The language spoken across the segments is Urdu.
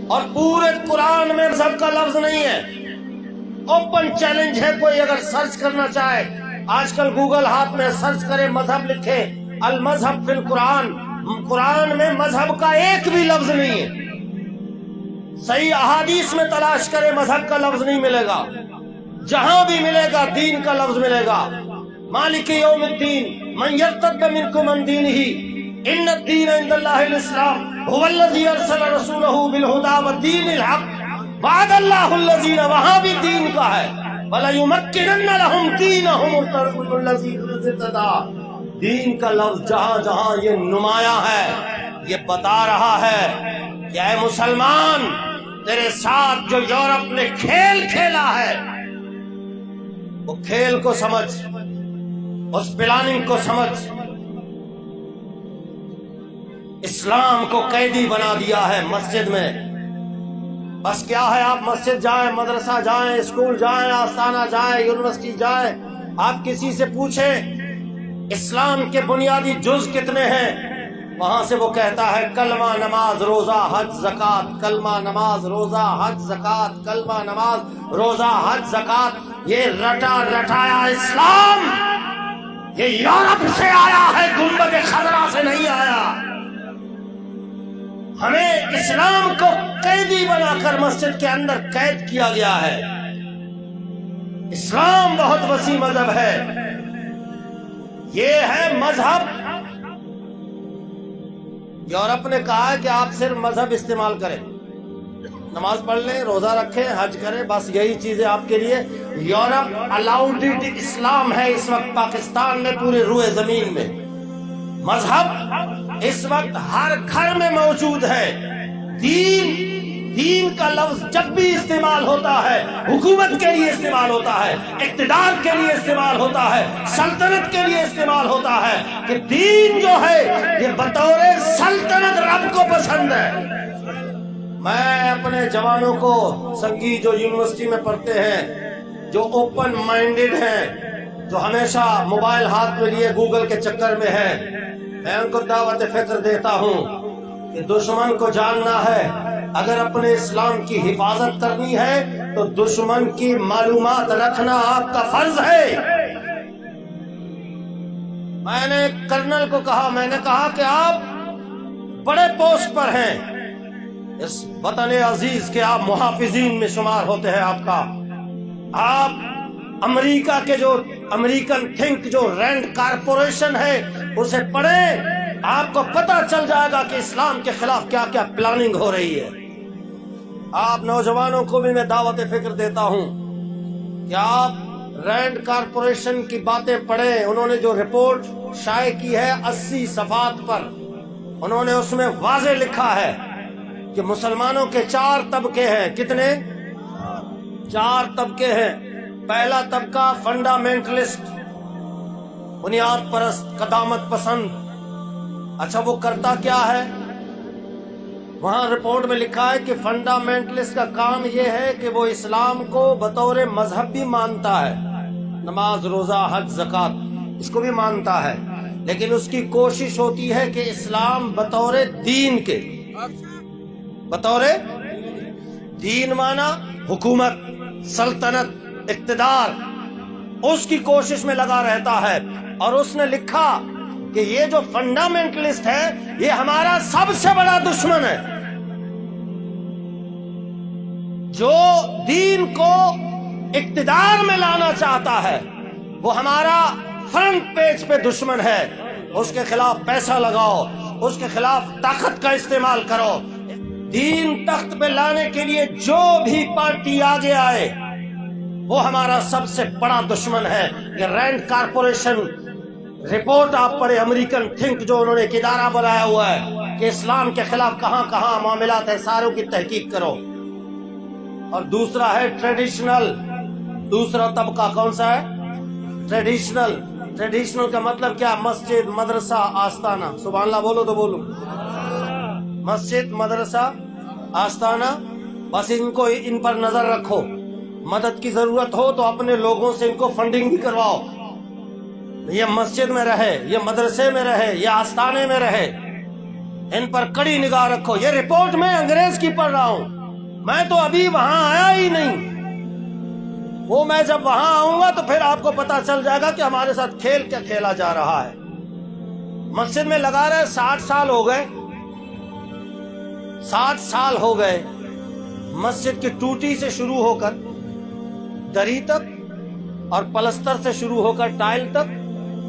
اور پورے قرآن میں مذہب کا لفظ نہیں ہے. اوپن چیلنج ہے، کوئی اگر سرچ کرنا چاہے آج کل گوگل ہاتھ میں، سرچ کرے مذہب، لکھے المذہب فی القرآن، قرآن میں مذہب کا ایک بھی لفظ نہیں ہے. صحیح احادیث میں تلاش کرے مذہب کا لفظ نہیں ملے گا. جہاں بھی ملے گا دین کا لفظ ملے گا. مالک یوم الدین من یرتد منکم عن دینہ ان الدین عند اللہ الاسلام هو الذی ارسل رسولہ بالہدی ودین الحق وعد اللہ الذین، وہاں بھی دین کا ہے وَلَيُمَكِّنَنَّ لَهُمْ دِينَهُمُ الَّذِي ارْتَضَىٰ. دین کا لفظ جہاں جہاں یہ نمایاں ہے، یہ بتا رہا ہے کہ اے مسلمان، تیرے ساتھ جو یورپ نے کھیل کھیلا ہے وہ کھیل کو سمجھ، اس پلاننگ کو سمجھ. اسلام کو قیدی بنا دیا ہے مسجد میں. بس کیا ہے، آپ مسجد جائیں، مدرسہ جائیں، اسکول جائیں، آستانہ جائیں، یونیورسٹی جائیں، آپ کسی سے پوچھیں اسلام کے بنیادی جز کتنے ہیں، وہاں سے وہ کہتا ہے کلمہ نماز روزہ حج زکوٰۃ، کلمہ نماز روزہ حج زکوٰۃ، کلمہ نماز روزہ حج زکوٰۃ. یہ رٹا رٹایا اسلام یہ یورپ سے آیا ہے، گنبد خضرا سے نہیں آیا. ہمیں اسلام کو قیدی بنا کر مسجد کے اندر قید کیا گیا ہے. اسلام بہت وسیع مذہب ہے. یہ ہے مذہب. یورپ نے کہا ہے کہ آپ صرف مذہب استعمال کریں، نماز پڑھ لیں، روزہ رکھیں، حج کریں، بس یہی چیزیں آپ کے لیے. یورپ الاؤڈ اسلام ہے اس وقت پاکستان میں، پورے روئے زمین میں. مذہب اس وقت ہر گھر میں موجود ہے. دین کا لفظ جب بھی استعمال ہوتا ہے حکومت کے لیے استعمال ہوتا ہے، اقتدار کے لیے استعمال ہوتا ہے، سلطنت کے لیے استعمال ہوتا ہے. کہ دین جو ہے یہ بطور سلطنت رب کو پسند ہے. میں اپنے جوانوں کو، سنگی جو یونیورسٹی میں پڑھتے ہیں، جو اوپن مائنڈڈ ہیں، جو ہمیشہ موبائل ہاتھ میں لیے گوگل کے چکر میں ہے، میں ان کو دعوت فکر دیتا ہوں کہ دشمن کو جاننا ہے. اگر اپنے اسلام کی حفاظت کرنی ہے تو دشمن کی معلومات رکھنا آپ کا فرض ہے. میں نے کرنل کو کہا، میں نے کہا کہ آپ بڑے پوسٹ پر ہیں اس وطن عزیز کے، آپ محافظین میں شمار ہوتے ہیں. آپ امریکہ کے جو امریکن تھنک جو رینڈ کارپوریشن ہے اسے پڑھیں، آپ کو پتہ چل جائے گا کہ اسلام کے خلاف کیا کیا پلاننگ ہو رہی ہے. آپ نوجوانوں کو بھی میں دعوت فکر دیتا ہوں کہ آپ رینڈ کارپوریشن کی باتیں پڑھیں. انہوں نے جو رپورٹ شائع کی ہے 80 صفحات پر، انہوں نے اس میں واضح لکھا ہے کہ مسلمانوں کے 4 طبقے ہیں. کتنے؟ 4 طبقے ہیں. پہلا طبقہ فنڈامنٹلسٹ، بنیاد پرست، قدامت پسند. اچھا وہ کرتا کیا ہے؟ وہاں رپورٹ میں لکھا ہے کہ فنڈامنٹلسٹ کا کام یہ ہے کہ وہ اسلام کو بطور مذہب بھی مانتا ہے، نماز روزہ حج زکوٰۃ اس کو بھی مانتا ہے، لیکن اس کی کوشش ہوتی ہے کہ اسلام بطور دین کے، بطور دین مانا حکومت، سلطنت، اقتدار، اس کی کوشش میں لگا رہتا ہے. اور اس نے لکھا کہ یہ جو فنڈامنٹلسٹ ہے یہ ہمارا سب سے بڑا دشمن ہے. جو دین کو اقتدار میں لانا چاہتا ہے وہ ہمارا فرنٹ پیج پہ دشمن ہے. اس کے خلاف پیسہ لگاؤ، اس کے خلاف طاقت کا استعمال کرو. دین تخت پہ لانے کے لیے جو بھی پارٹی آگے آئے وہ ہمارا سب سے بڑا دشمن ہے. یہ رینڈ کارپوریشن رپورٹ آپ پڑھے، امریکن تھنک جو انہوں نے ایک ادارہ بنایا ہوا ہے کہ اسلام کے خلاف کہاں کہاں معاملات ہیں ساروں کی تحقیق کرو. اور دوسرا ہے ٹریڈیشنل. دوسرا طبقہ کون سا ہے؟ ٹریڈیشنل. ٹریڈیشنل کا مطلب کیا؟ مسجد، مدرسہ، آستانہ. سبحان اللہ بولو تو بولو. مسجد، مدرسہ، آستانہ، بس ان پر نظر رکھو. مدد کی ضرورت ہو تو اپنے لوگوں سے ان کو فنڈنگ بھی کرواؤ. یہ مسجد میں رہے، یہ مدرسے میں رہے، یہ آستانے میں رہے. ان پر کڑی نگاہ رکھو. یہ رپورٹ میں انگریز کی پڑھ رہا ہوں, میں تو ابھی وہاں آیا ہی نہیں. وہ میں جب وہاں آؤں گا تو پھر آپ کو پتا چل جائے گا کہ ہمارے ساتھ کھیل کیا کھیلا جا رہا ہے. مسجد میں لگا رہے 60 سال ہو گئے, 60 سال ہو گئے. مسجد کی ٹوٹی سے شروع ہو کر دری تک, اور پلستر سے شروع ہو کر ٹائل تک,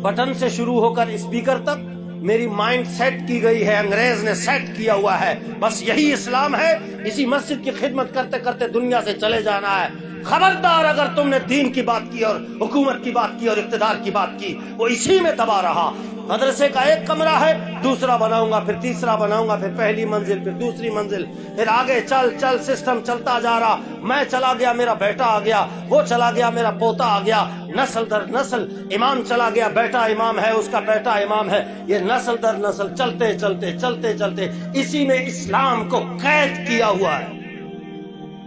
بٹن سے شروع ہو کر اسپیکر تک میری مائنڈ سیٹ کی گئی ہے, انگریز نے سیٹ کیا ہوا ہے. بس یہی اسلام ہے, اسی مسجد کی خدمت کرتے کرتے دنیا سے چلے جانا ہے. خبردار اگر تم نے دین کی بات کی اور حکومت کی بات کی اور اقتدار کی بات کی, وہ اسی میں دبا رہا. مدرسے کا ایک کمرہ ہے, دوسرا بناؤں گا, پھر تیسرا بناؤں گا, پھر پہلی منزل, پھر دوسری منزل, پھر آگے چل چل سسٹم چلتا جا رہا. میں چلا گیا, میرا بیٹا آ گیا, وہ چلا گیا, میرا پوتا آ گیا, نسل در نسل. امام چلا گیا, بیٹا امام ہے, اس کا بیٹا امام ہے. یہ نسل در نسل چلتے چلتے چلتے چلتے اسی میں اسلام کو قید کیا ہوا ہے.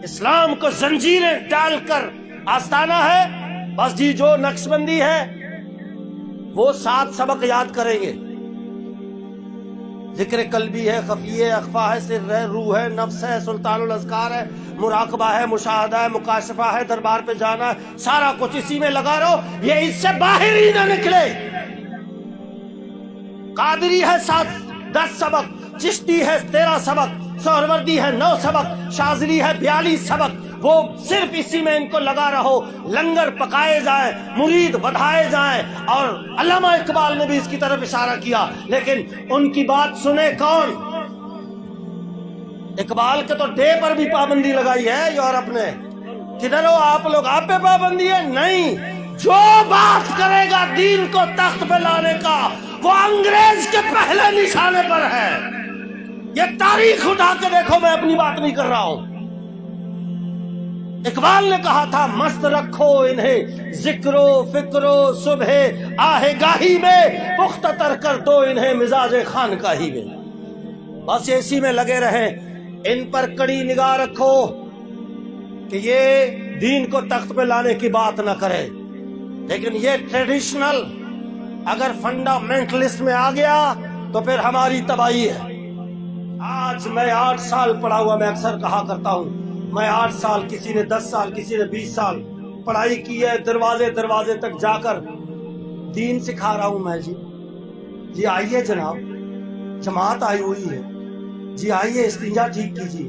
اسلام کو زنجیریں ڈال کر آستانہ ہے. بس جی جو نقش بندی ہے وہ 7 سبق یاد کریں گے. ذکر قلبی ہے, خفی ہے, اخفا ہے, سر ہے, روح ہے, نفس ہے, سلطان الاذکار ہے, مراقبہ ہے, مشاہدہ ہے, مکاشفہ ہے, دربار پہ جانا ہے. سارا کچھ اسی میں لگا رہو, یہ اس سے باہر ہی نہ نکلے. قادری ہے 10 سبق, چشتی ہے 13 سبق, سہروردی ہے 9 سبق, شاذلی ہے 42 سبق. وہ صرف اسی میں ان کو لگا رہو. لنگر پکائے جائیں, مرید بڑھائے جائیں. اور علامہ اقبال نے بھی اس کی طرف اشارہ کیا, لیکن ان کی بات سنے کون؟ اقبال کے تو ڈے پر بھی پابندی لگائی ہے یورپ نے. کدھر ہو آپ لوگ, آپ پہ پابندی ہے؟ نہیں. جو بات کرے گا دین کو تخت پہ لانے کا, وہ انگریز کے پہلے نشانے پر ہے. یہ تاریخ اٹھا کے دیکھو, میں اپنی بات نہیں کر رہا ہوں. اقبال نے کہا تھا, مست رکھو انہیں ذکر و فکر و صبح آہ گاہی میں, پختہ تر کر دو انہیں مزاج خانقاہی میں. بس اسی میں لگے رہیں, ان پر کڑی نگاہ رکھو کہ یہ دین کو تخت پہ لانے کی بات نہ کرے. لیکن یہ ٹریڈیشنل اگر فنڈامنٹلسٹ میں آ گیا تو پھر ہماری تباہی ہے. آج میں 8 سال پڑھا ہوا, میں اکثر کہا کرتا ہوں, میں 8 سال, کسی نے 10 سال, کسی نے 20 سال پڑھائی کی ہے. دروازے دروازے تک جا کر دین سکھا رہا ہوں میں. جی آئیے جناب, جماعت آئی ہوئی ہے, جی آئیے استنجا ٹھیک کیجیے,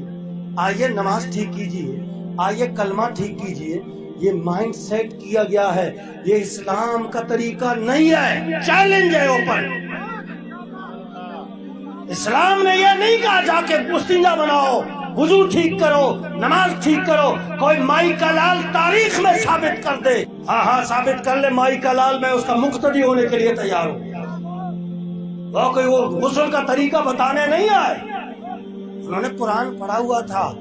آئیے نماز ٹھیک کیجیے, آئیے کلمہ ٹھیک کیجیے. یہ مائنڈ سیٹ کیا گیا ہے, یہ اسلام کا طریقہ نہیں ہے. چیلنج ہے اوپن. اسلام نے یہ نہیں کہا جا کے استنجا بناؤ, وضو ٹھیک کرو, نماز ٹھیک کرو. کوئی مائی کا لال تاریخ میں ثابت کر دے, ہاں ثابت کر لے مائی کا لال, میں اس کا مقتدی ہونے کے لیے تیار ہوں. وہ کوئی وہ غسل کا طریقہ بتانے نہیں آئے. انہوں نے قرآن پڑھا ہوا تھا.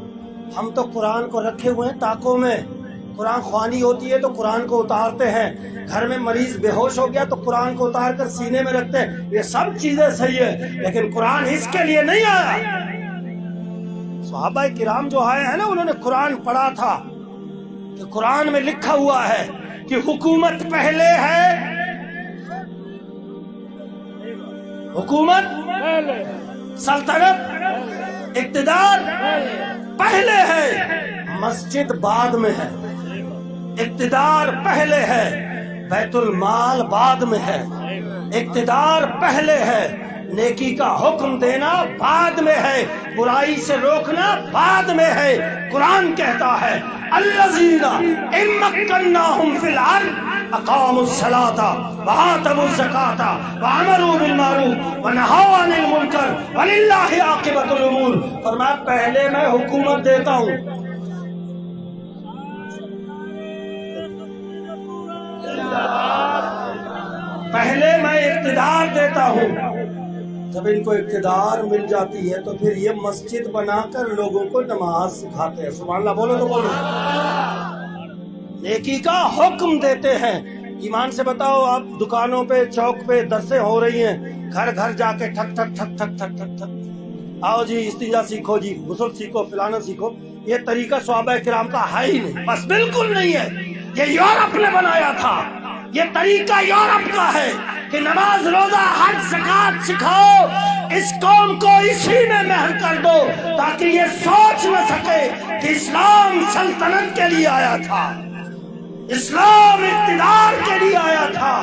ہم تو قرآن کو رکھے ہوئے ہیں تاکوں میں. قرآن خوانی ہوتی ہے تو قرآن کو اتارتے ہیں. گھر میں مریض بے ہوش ہو گیا تو قرآن کو اتار کر سینے میں رکھتے ہیں. یہ سب چیزیں صحیح ہے, لیکن قرآن اس کے لیے نہیں آیا. صحابہ کرام جو آئے ہیں نا, انہوں نے قرآن پڑھا تھا کہ قرآن میں لکھا ہوا ہے کہ حکومت پہلے ہے, حکومت سلطنت اقتدار پہلے ہے, مسجد بعد میں ہے. اقتدار پہلے ہے, بیت المال بعد میں ہے. اقتدار پہلے ہے, نیکی کا حکم دینا بعد میں ہے, برائی سے روکنا بعد میں ہے. قرآن کہتا ہے الذین ان مکناہم فی الارض اقاموا الصلاۃ وآتوا الزکاۃ وامروا بالمعروف ونہوا عن المنکر وللہ عاقبۃ الامور. فرمایا پہلے میں حکومت دیتا ہوں, پہلے میں اقتدار دیتا ہوں. جب ان کو اقتدار مل جاتی ہے تو پھر یہ مسجد بنا کر لوگوں کو نماز سکھاتے ہیں. سبحان اللہ بولو تو بولو. نیکی کا حکم دیتے ہیں. ایمان سے بتاؤ, آپ دکانوں پہ چوک پہ درسیں ہو رہی ہیں, گھر گھر جا کے ٹھک ٹھک ٹھک ٹھک ٹھک ٹھک ٹھک, آؤ جی استنجا سیکھو, جی غسل سیکھو, فلانا سیکھو. یہ طریقہ صحابہ کرام کا ہے ہی نہیں, بس بالکل نہیں ہے. یہ یورپ نے بنایا تھا, یہ طریقہ یورپ کا ہے. کہ نماز روزہ حج زکات سکھاؤ، اس قوم کو اسی میں مہر کر دو تاکہ یہ سوچ نہ سکے کہ اسلام سلطنت کے لیے آیا تھا، اسلام اقتدار کے لیے آیا تھا،